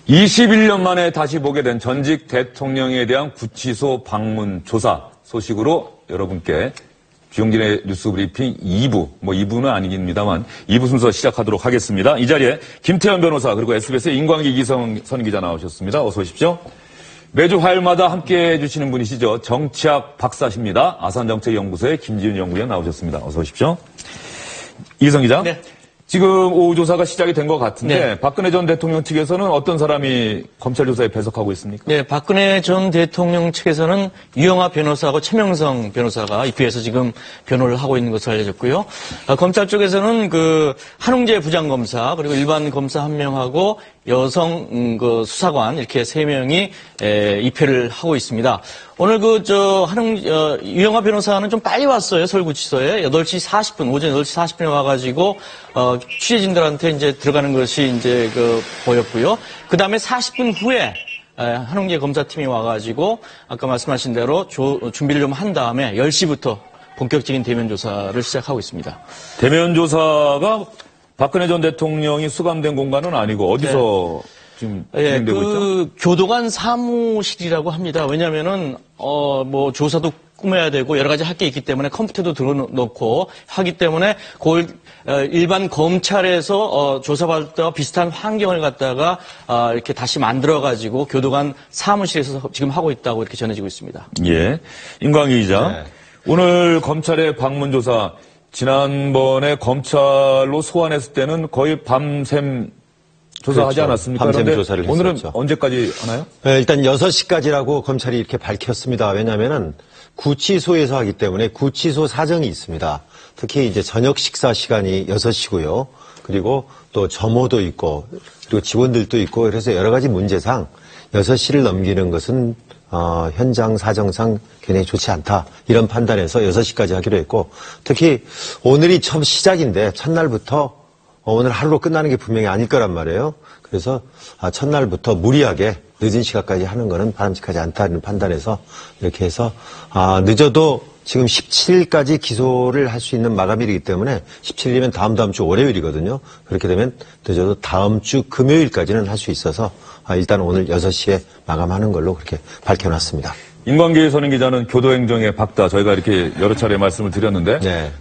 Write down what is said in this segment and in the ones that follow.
21년 만에 다시 보게 된 전직 대통령에 대한 구치소 방문 조사 소식으로 여러분께 주영진의 뉴스 브리핑 2부, 2부는 아니깁니다만 2부 순서 시작하도록 하겠습니다. 이 자리에 김태현 변호사 그리고 SBS의 인광기 이기성 기자 나오셨습니다. 어서 오십시오. 매주 화요일마다 함께해 주시는 분이시죠. 정치학 박사십니다. 아산정책연구소의 김지윤 연구위원 나오셨습니다. 어서 오십시오. 이기성 기자. 네. 지금 오후 조사가 시작이 된 것 같은데 네. 박근혜 전 대통령 측에서는 어떤 사람이 검찰 조사에 배석하고 있습니까? 네, 박근혜 전 대통령 측에서는 유영하 변호사하고 최명성 변호사가 입회해서 지금 변호를 하고 있는 것으로 알려졌고요. 검찰 쪽에서는 한웅재 부장검사 그리고 일반 검사 1명하고 여성 수사관 이렇게 3명이 입회를 하고 있습니다. 오늘 유영하 변호사는 좀 빨리 왔어요. 서울구치소에 8시 40분 오전 8시 40분에 와가지고 취재진들한테 이제 들어가는 것이 이제 보였고요. 그 다음에 40분 후에 한웅재 검사팀이 와가지고 아까 말씀하신 대로 준비를 좀 한 다음에 10시부터 본격적인 대면 조사를 시작하고 있습니다. 대면 조사가 박근혜 전 대통령이 수감된 공간은 아니고 어디서 네. 지금 진행되고 있죠? 교도관 사무실이라고 합니다. 왜냐면은 조사도 꾸며야 되고 여러 가지 할 게 있기 때문에 컴퓨터도 들어놓고 하기 때문에 일반 검찰에서 조사받을 때와 비슷한 환경을 갖다가 이렇게 다시 만들어가지고 교도관 사무실에서 지금 하고 있다고 이렇게 전해지고 있습니다. 예, 임광희 기자. 네. 오늘 검찰의 방문 조사 지난번에 검찰로 소환했을 때는 거의 밤샘 조사하지 그렇죠. 않았습니까? 밤샘 그런데 조사를 오늘은 했었죠. 언제까지 하나요? 네, 일단 6시까지라고 검찰이 이렇게 밝혔습니다. 왜냐하면은 구치소에서 하기 때문에 구치소 사정이 있습니다. 특히 이제 저녁 식사 시간이 6시고요. 그리고 또 점호도 있고 그리고 직원들도 있고 그래서 여러 가지 문제상 6시를 넘기는 것은 현장 사정상 굉장히 좋지 않다. 이런 판단에서 6시까지 하기로 했고 특히 오늘이 처음 시작인데 첫날부터 오늘 하루로 끝나는 게 분명히 아닐 거란 말이에요. 그래서 첫날부터 무리하게 늦은 시간까지 하는 거는 바람직하지 않다는 판단에서 이렇게 해서 늦어도 지금 17일까지 기소를 할 수 있는 마감일이기 때문에 17일이면 다음 주 월요일이거든요. 그렇게 되면 늦어도 다음 주 금요일까지는 할 수 있어서 일단 오늘 6시에 마감하는 걸로 그렇게 밝혀놨습니다. 임광기 선임 기자는 교도행정의 박다 저희가 이렇게 여러 차례 말씀을 드렸는데 네.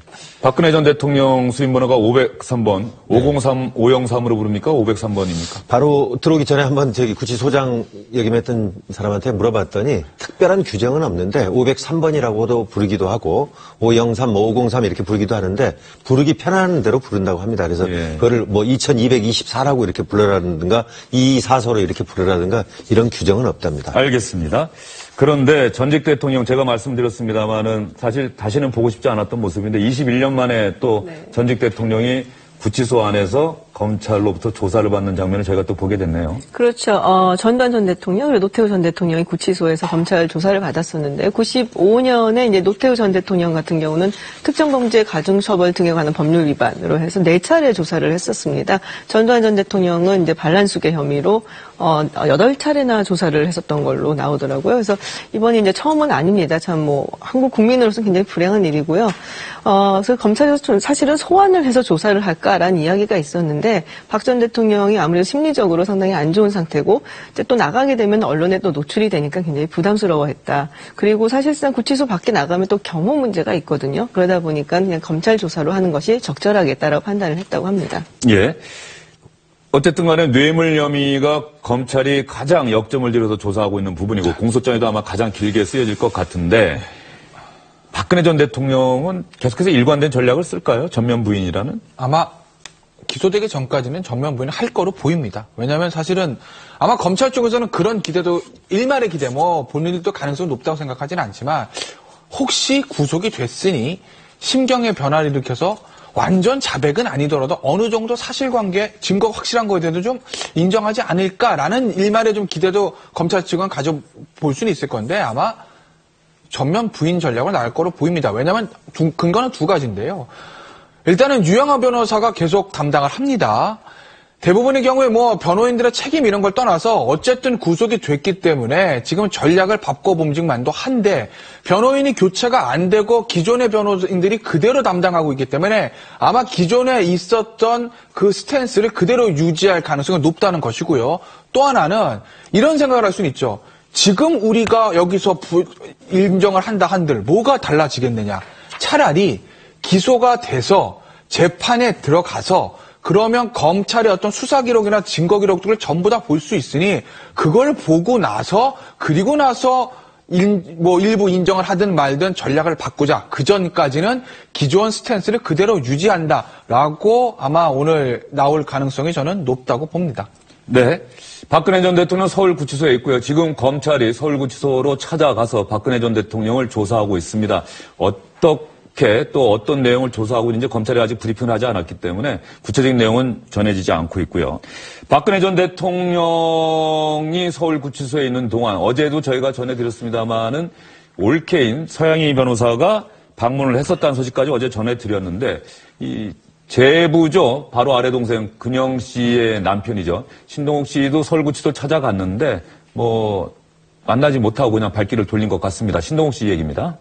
박근혜 전 대통령 수임번호가 503번, 503으로 부릅니까? 503번입니까? 바로 들어오기 전에 한번 구치소장 역임했던 사람한테 물어봤더니 특별한 규정은 없는데 503번이라고도 부르기도 하고 503, 503 이렇게 부르기도 하는데 부르기 편한 대로 부른다고 합니다. 그래서 그거를 2224라고 이렇게 불러라든가 224소로 이렇게 부르라든가 이런 규정은 없답니다. 알겠습니다. 그런데 전직 대통령 제가 말씀드렸습니다마는 사실 다시는 보고 싶지 않았던 모습인데 21년 만에 또 전직 대통령이 구치소 안에서 검찰로부터 조사를 받는 장면을 저희가 또 보게 됐네요. 그렇죠. 전두환 전 대통령, 그리고 노태우 전 대통령이 구치소에서 검찰 조사를 받았었는데 95년에 이제 노태우 전 대통령 같은 경우는 특정범죄 가중처벌 등에 관한 법률 위반으로 해서 4차례 조사를 했었습니다. 전두환 전 대통령은 이제 반란수계 혐의로 8차례나 조사를 했었던 걸로 나오더라고요. 그래서 이번이 이제 처음은 아닙니다. 참 한국 국민으로서는 굉장히 불행한 일이고요. 그래서 검찰에서 사실은 소환을 해서 조사를 할까라는 이야기가 있었는데 박 전 대통령이 아무래도 심리적으로 상당히 안 좋은 상태고 이제 또 나가게 되면 언론에 또 노출이 되니까 굉장히 부담스러워했다. 그리고 사실상 구치소 밖에 나가면 또 경호 문제가 있거든요. 그러다 보니까 그냥 검찰 조사로 하는 것이 적절하겠다라고 판단을 했다고 합니다. 예. 어쨌든 간에 뇌물 혐의가 검찰이 가장 역점을 들여서 조사하고 있는 부분이고 공소장에도 아마 가장 길게 쓰여질 것 같은데 박근혜 전 대통령은 계속해서 일관된 전략을 쓸까요? 전면 부인이라는? 아마 기소되기 전까지는 전면 부인을 할 거로 보입니다. 왜냐하면 사실은 아마 검찰 쪽에서는 그런 기대도 일말의 기대 본인들도 가능성이 높다고 생각하지는 않지만 혹시 구속이 됐으니 심경의 변화를 일으켜서 완전 자백은 아니더라도 어느 정도 사실관계, 증거가 확실한 거에 대해서 좀 인정하지 않을까라는 일말의 좀 기대도 검찰 측은 가져볼 수는 있을 건데 아마 전면 부인 전략을 나갈 거로 보입니다. 왜냐하면 근거는 두 가지인데요. 일단은 유영하 변호사가 계속 담당을 합니다. 대부분의 경우에 뭐 변호인들의 책임 이런 걸 떠나서 어쨌든 구속이 됐기 때문에 지금 전략을 바꿔봄직만도 한데 변호인이 교체가 안 되고 기존의 변호인들이 그대로 담당하고 있기 때문에 아마 기존에 있었던 그 스탠스를 그대로 유지할 가능성이 높다는 것이고요. 또 하나는 이런 생각을 할 수는 있죠. 지금 우리가 여기서 인정을 한다 한들 뭐가 달라지겠느냐. 차라리 기소가 돼서 재판에 들어가서 그러면 검찰의 어떤 수사 기록이나 증거 기록들을 전부 다 볼 수 있으니 그걸 보고 나서 그리고 나서 일부 인정을 하든 말든 전략을 바꾸자. 그 전까지는 기존 스탠스를 그대로 유지한다라고 아마 오늘 나올 가능성이 저는 높다고 봅니다. 네. 박근혜 전 대통령 서울구치소에 있고요. 지금 검찰이 서울구치소로 찾아가서 박근혜 전 대통령을 조사하고 있습니다. 어떻게 또 어떤 내용을 조사하고 있는지 검찰이 아직 브리핑을 하지 않았기 때문에 구체적인 내용은 전해지지 않고 있고요. 박근혜 전 대통령이 서울구치소에 있는 동안 어제도 저희가 전해드렸습니다마는 올케인 서양희 변호사가 방문을 했었다는 소식까지 어제 전해드렸는데 이 제부죠. 바로 아래 동생 근영 씨의 남편이죠. 신동욱 씨도 서울구치소 찾아갔는데 뭐 만나지 못하고 그냥 발길을 돌린 것 같습니다. 신동욱 씨 얘기입니다.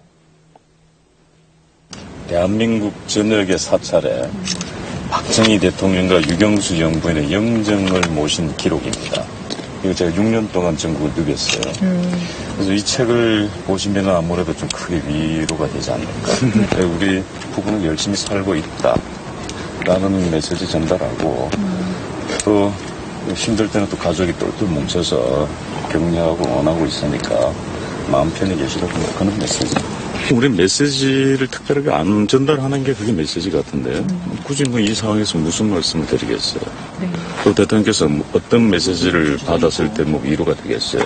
대한민국 전역의 사찰에 박정희 대통령과 유경수 영부인의 영정을 모신 기록입니다. 이거 제가 6년 동안 전국을 누볐어요. 그래서 이 책을 보시면 아무래도 좀 크게 위로가 되지 않을까. 우리 부부는 열심히 살고 있다. 라는 메시지 전달하고 또 힘들 때는 또 가족이 똘똘 뭉쳐서 격려하고 응원하고 있으니까 마음 편히 계시라고 그런 메시지. 우리 메시지를 특별하게 안 전달하는 게 그게 메시지 같은데 굳이 뭐 이 상황에서 무슨 말씀을 드리겠어요. 네. 또 대통령께서 어떤 메시지를 받았을 때 뭐 위로가 되겠어요.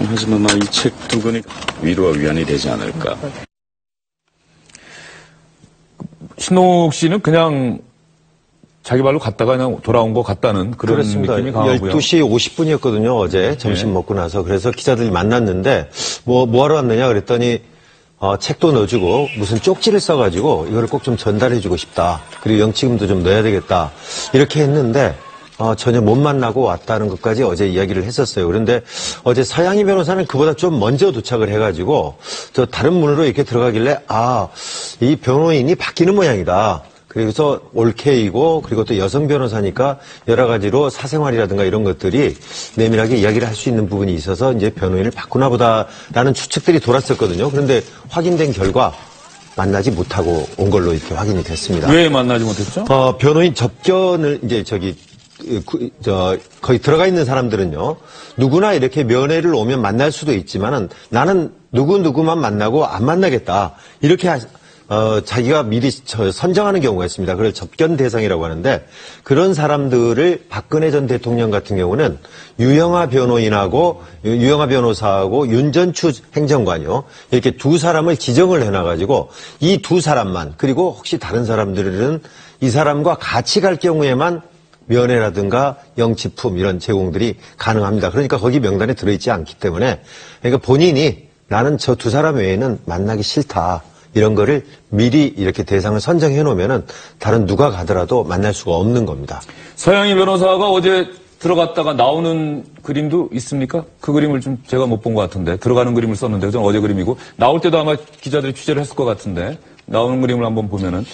하지만 이 책 두 권이 위로와 위안이 되지 않을까. 신동욱 씨는 그냥 자기 발로 갔다가 그냥 돌아온 것 같다는 그런 그렇습니다. 느낌이 강하고요. 12시 50분이었거든요, 어제. 점심 먹고 나서. 그래서 기자들이 만났는데, 뭐하러 왔느냐 그랬더니, 책도 넣어주고, 무슨 쪽지를 써가지고, 이거를 꼭 좀 전달해주고 싶다. 그리고 영치금도 좀 넣어야 되겠다. 이렇게 했는데, 전혀 못 만나고 왔다는 것까지 어제 이야기를 했었어요. 그런데 어제 서양희 변호사는 그보다 좀 먼저 도착을 해가지고, 저 다른 문으로 이렇게 들어가길래, 이 변호인이 바뀌는 모양이다. 그래서 올케이고 그리고 또 여성 변호사니까 여러 가지로 사생활이라든가 이런 것들이 내밀하게 이야기를 할 수 있는 부분이 있어서 이제 변호인을 바꾸나 보다라는 추측들이 돌았었거든요. 그런데 확인된 결과 만나지 못하고 온 걸로 이렇게 확인이 됐습니다. 왜 만나지 못했죠? 변호인 접견을 이제 거기 들어가 있는 사람들은요. 누구나 이렇게 면회를 오면 만날 수도 있지만은 나는 누구만 만나고 안 만나겠다. 이렇게 자기가 미리 선정하는 경우가 있습니다. 그걸 접견 대상이라고 하는데 그런 사람들을 박근혜 전 대통령 같은 경우는 유영하 변호사하고 윤전추 행정관이요. 이렇게 두 사람을 지정을 해놔가지고 이 두 사람만 그리고 혹시 다른 사람들은 이 사람과 같이 갈 경우에만 면회라든가 영치품 이런 제공들이 가능합니다. 그러니까 거기 명단에 들어있지 않기 때문에 그러니까 본인이 나는 저 두 사람 외에는 만나기 싫다. 이런 거를 미리 이렇게 대상을 선정해 놓으면은 다른 누가 가더라도 만날 수가 없는 겁니다. 서양희 변호사가 어제 들어갔다가 나오는 그림도 있습니까? 그 그림을 좀 제가 못 본 것 같은데 들어가는 그림을 썼는데 그건 어제 그림이고 나올 때도 아마 기자들이 취재를 했을 것 같은데 나오는 그림을 한번 보면은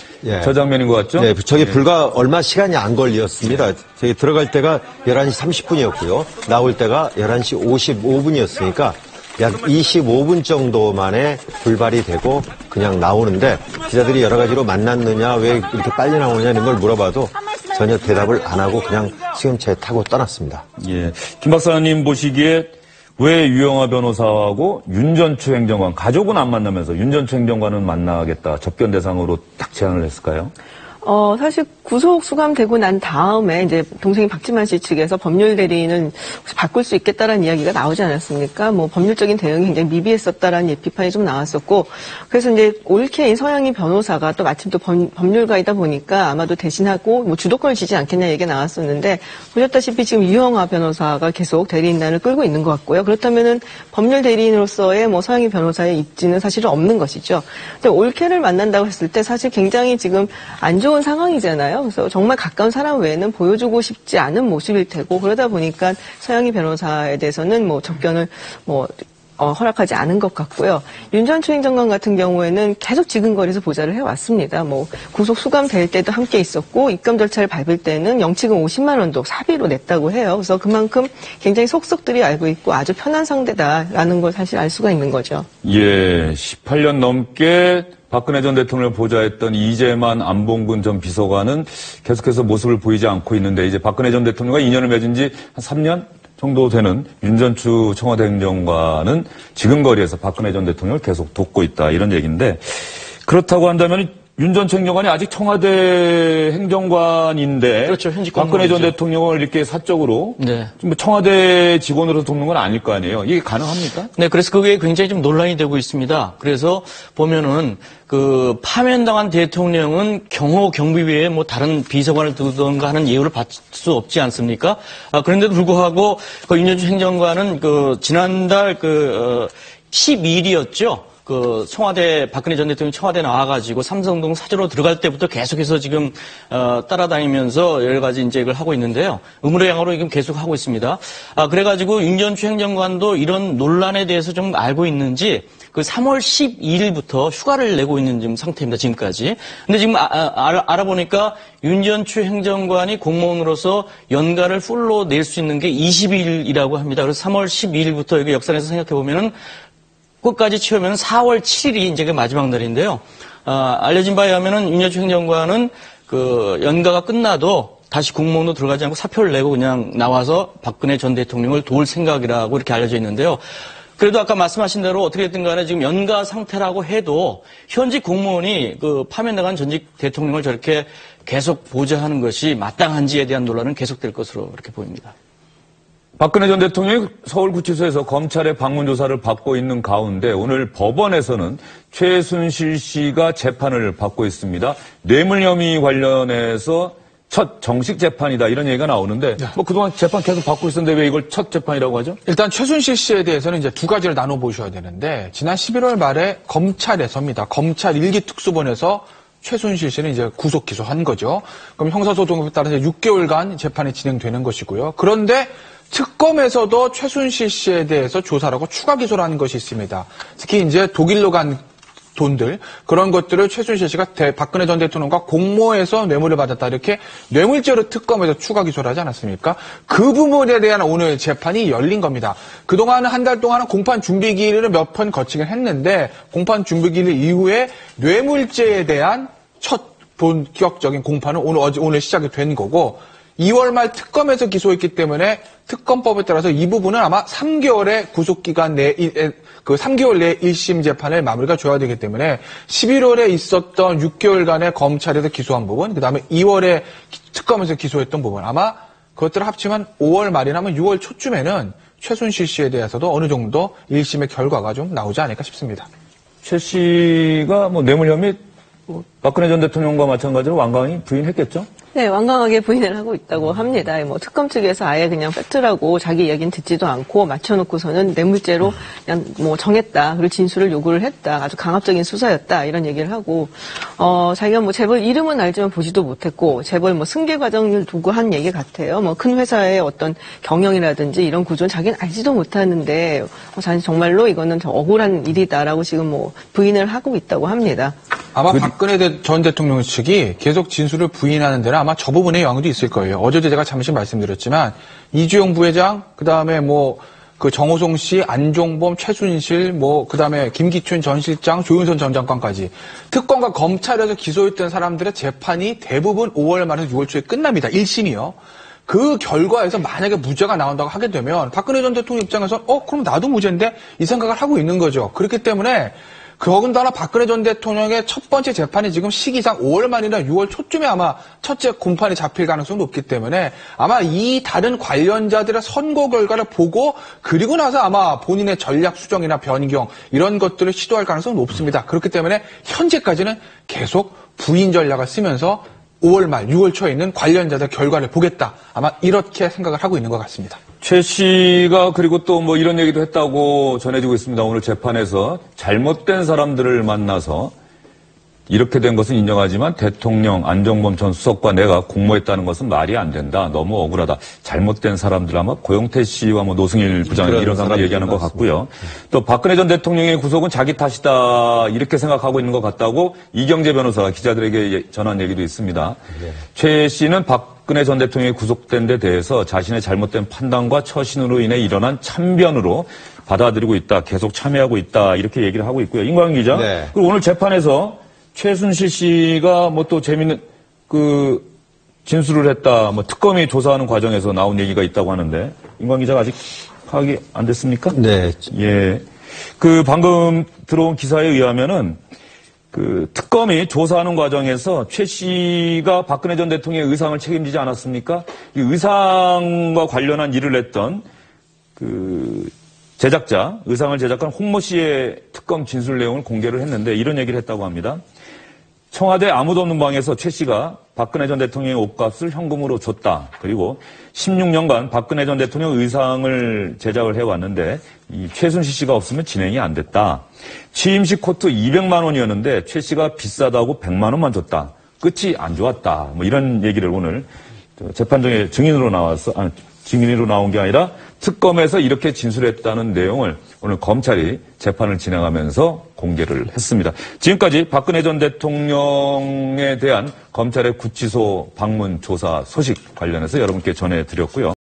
저 장면인 것 같죠? 네, 저게 불과 얼마 시간이 안 걸렸습니다. 저기 들어갈 때가 11시 30분이었고요. 나올 때가 11시 55분이었으니까 약 25분 정도 만에 불발이 되고 그냥 나오는데 기자들이 여러 가지로 만났느냐 왜 이렇게 빨리 나오느냐 이런 걸 물어봐도 전혀 대답을 안 하고 그냥 수용차에 타고 떠났습니다. 예, 김 박사님 보시기에 왜 유영하 변호사하고 윤전추 행정관 가족은 안 만나면서 윤전추 행정관은 만나겠다 접견 대상으로 딱 제안을 했을까요? 사실 구속 수감되고 난 다음에 이제 동생이 박지만 씨 측에서 법률 대리인을 혹시 바꿀 수 있겠다라는 이야기가 나오지 않았습니까? 뭐 법률적인 대응이 굉장히 미비했었다라는 비판이 좀 나왔었고, 그래서 이제 올케인 서양희 변호사가 또 마침 또 법률가이다 보니까 아마도 대신하고 뭐 주도권을 지지 않겠냐 얘기가 나왔었는데, 보셨다시피 지금 유영하 변호사가 계속 대리인단을 끌고 있는 것 같고요. 그렇다면은 법률 대리인으로서의 뭐 서양희 변호사의 입지는 사실은 없는 것이죠. 근데 올케를 만난다고 했을 때 사실 굉장히 지금 안 좋은 무서운 상황이잖아요. 그래서 정말 가까운 사람 외에는 보여주고 싶지 않은 모습일 테고 그러다 보니까 서영희 변호사에 대해서는 뭐 접견을 허락하지 않은 것 같고요. 윤전추 행정관 같은 경우에는 계속 지근거리에서 보좌를 해왔습니다. 뭐 구속 수감될 때도 함께 있었고 입감 절차를 밟을 때는 영치금 50만 원도 사비로 냈다고 해요. 그래서 그만큼 굉장히 속속들이 알고 있고 아주 편한 상대다라는 걸 사실 알 수가 있는 거죠. 예, 18년 넘게 박근혜 전 대통령을 보좌했던 이재만 안봉근 전 비서관은 계속해서 모습을 보이지 않고 있는데 이제 박근혜 전 대통령과 인연을 맺은 지 한 3년 정도 되는 윤전추 청와대 행정관은 지금 거리에서 박근혜 전 대통령을 계속 돕고 있다 이런 얘기인데 그렇다고 한다면 윤전추 행정관이 아직 청와대 행정관인데 그렇죠. 현직 박근혜 전 공무원이죠. 대통령을 이렇게 사적으로 네. 좀 청와대 직원으로 돕는 건 아닐 거 아니에요. 이게 가능합니까? 네, 그래서 그게 굉장히 좀 논란이 되고 있습니다. 그래서 보면은 그 파면당한 대통령은 경호경비위에 뭐 다른 비서관을 두던가 하는 예우를 받을 수 없지 않습니까? 그런데도 불구하고 그 윤전추 행정관은 그 지난달 12일이었죠. 그 청와대 박근혜 전 대통령이 청와대 나와가지고 삼성동 사저로 들어갈 때부터 계속해서 지금 따라다니면서 여러 가지 이제 이걸 하고 있는데요. 의무로 양으로 지금 계속 하고 있습니다. 그래가지고 윤전추 행정관도 이런 논란에 대해서 좀 알고 있는지 그 3월 12일부터 휴가를 내고 있는 지금 상태입니다. 지금까지. 근데 지금 알아보니까 윤전추 행정관이 공무원으로서 연가를 풀로 낼 수 있는 게 20일이라고 합니다. 그래서 3월 12일부터 여기 역산해서 생각해 보면은 끝까지 치우면 4월 7일이 이제 그 마지막 날인데요. 알려진 바에 의하면은 윤전추 행정관은 그 연가가 끝나도 다시 공무원으로 들어가지 않고 사표를 내고 그냥 나와서 박근혜 전 대통령을 도울 생각이라고 이렇게 알려져 있는데요. 그래도 아까 말씀하신 대로 어떻게든 간에 지금 연가 상태라고 해도 현직 공무원이 그 파면당한 전직 대통령을 저렇게 계속 보좌하는 것이 마땅한지에 대한 논란은 계속될 것으로 그렇게 보입니다. 박근혜 전 대통령이 서울구치소에서 검찰의 방문 조사를 받고 있는 가운데 오늘 법원에서는 최순실 씨가 재판을 받고 있습니다. 뇌물 혐의 관련해서 첫 정식 재판이다 이런 얘기가 나오는데 뭐 그동안 재판 계속 받고 있었는데 왜 이걸 첫 재판이라고 하죠? 일단 최순실 씨에 대해서는 이제 두 가지를 나눠 보셔야 되는데 지난 11월 말에 검찰에서입니다. 검찰 1기 특수본에서 최순실 씨는 이제 구속 기소한 거죠. 그럼 형사소송법에 따라서 6개월간 재판이 진행되는 것이고요. 그런데 특검에서도 최순실 씨에 대해서 조사를 하고 추가 기소를 하는 것이 있습니다. 특히 이제 독일로 간 돈들, 그런 것들을 최순실 씨가 박근혜 전 대통령과 공모해서 뇌물을 받았다. 이렇게 뇌물죄로 특검에서 추가 기소를 하지 않았습니까? 그 부분에 대한 오늘 재판이 열린 겁니다. 그동안 한 달 동안은 공판 준비기일을 몇 번 거치긴 했는데 공판 준비기일 이후에 뇌물죄에 대한 첫 본격적인 공판은 오늘 시작이 된 거고 2월 말 특검에서 기소했기 때문에 특검법에 따라서 이 부분은 아마 3개월의 구속기간 내에 그 3개월 내에 1심 재판을 마무리가 줘야 되기 때문에 11월에 있었던 6개월간의 검찰에서 기소한 부분, 그 다음에 2월에 특검에서 기소했던 부분, 아마 그것들을 합치면 5월 말이나 6월 초쯤에는 최순실 씨에 대해서도 어느 정도 1심의 결과가 좀 나오지 않을까 싶습니다. 최 씨가 뭐 뇌물 혐의 박근혜 전 대통령과 마찬가지로 완강히 부인했겠죠? 네, 완강하게 부인을 하고 있다고 합니다. 뭐 특검 측에서 아예 그냥 팩트라고 자기 이야기는 듣지도 않고 맞춰놓고서는 뇌물죄로 그냥 뭐 정했다. 그리고 진술을 요구를 했다. 아주 강압적인 수사였다. 이런 얘기를 하고 자기가 뭐 재벌 이름은 알지만 보지도 못했고 재벌 뭐 승계 과정을 두고 한 얘기 같아요. 뭐 큰 회사의 어떤 경영이라든지 이런 구조는 자기는 알지도 못하는데 정말로 이거는 좀 억울한 일이다라고 지금 뭐 부인을 하고 있다고 합니다. 아마 박근혜 전 대통령 측이 계속 진술을 부인하는 데는 아마 저 부분의 영향도 있을 거예요. 어제도 제가 잠시 말씀드렸지만 이주영 부회장, 그다음에 뭐 그 정호성 씨, 안종범, 최순실, 뭐 그다음에 김기춘 전 실장, 조윤선 전 장관까지 특검과 검찰에서 기소했던 사람들의 재판이 대부분 5월 말에서 6월 초에 끝납니다. 1심이요. 그 결과에서 만약에 무죄가 나온다고 하게 되면 박근혜 전 대통령 입장에서 그럼 나도 무죄인데 이 생각을 하고 있는 거죠. 그렇기 때문에 더군다나 박근혜 전 대통령의 첫 번째 재판이 지금 시기상 5월 말이나 6월 초쯤에 아마 첫째 공판이 잡힐 가능성이 높기 때문에 아마 이 다른 관련자들의 선고 결과를 보고 그리고 나서 아마 본인의 전략 수정이나 변경 이런 것들을 시도할 가능성은 높습니다. 그렇기 때문에 현재까지는 계속 부인 전략을 쓰면서 5월 말, 6월 초에 있는 관련자들 결과를 보겠다. 아마 이렇게 생각을 하고 있는 것 같습니다. 최 씨가 그리고 또 뭐 이런 얘기도 했다고 전해지고 있습니다. 오늘 재판에서 잘못된 사람들을 만나서 이렇게 된 것은 인정하지만 대통령 안정범 전 수석과 내가 공모했다는 것은 말이 안 된다. 너무 억울하다. 잘못된 사람들 아마 고영태 씨와 뭐 노승일 부장 이런 사람들 얘기하는 것 같고요. 또 박근혜 전 대통령의 구속은 자기 탓이다. 이렇게 생각하고 있는 것 같다고 이경재 변호사가 기자들에게 전한 얘기도 있습니다. 네. 최 씨는 박근혜 전 대통령이 구속된 데 대해서 자신의 잘못된 판단과 처신으로 인해 일어난 참변으로 받아들이고 있다. 계속 참여하고 있다. 이렇게 얘기를 하고 있고요. 임광 기자. 네. 그리고 오늘 재판에서 최순실 씨가 뭐 또 재밌는 진술을 했다. 뭐 특검이 조사하는 과정에서 나온 얘기가 있다고 하는데 임광 기자가 아직 파악이 안 됐습니까? 네. 예. 방금 들어온 기사에 의하면은 특검이 조사하는 과정에서 최 씨가 박근혜 전 대통령의 의상을 책임지지 않았습니까? 이 의상과 관련한 일을 했던 의상을 제작한 홍모 씨의 특검 진술 내용을 공개를 했는데 이런 얘기를 했다고 합니다. 청와대 아무도 없는 방에서 최 씨가 박근혜 전 대통령의 옷값을 현금으로 줬다. 그리고 16년간 박근혜 전 대통령 의상을 제작을 해왔는데 이 최순실 씨가 없으면 진행이 안 됐다. 취임식 코트 200만 원이었는데 최 씨가 비싸다고 100만 원만 줬다. 끝이 안 좋았다. 뭐 이런 얘기를 오늘 재판정에 증인으로 나온 게 아니라 특검에서 이렇게 진술했다는 내용을 오늘 검찰이 재판을 진행하면서 공개를 했습니다. 지금까지 박근혜 전 대통령에 대한 검찰의 구치소 방문 조사 소식 관련해서 여러분께 전해드렸고요.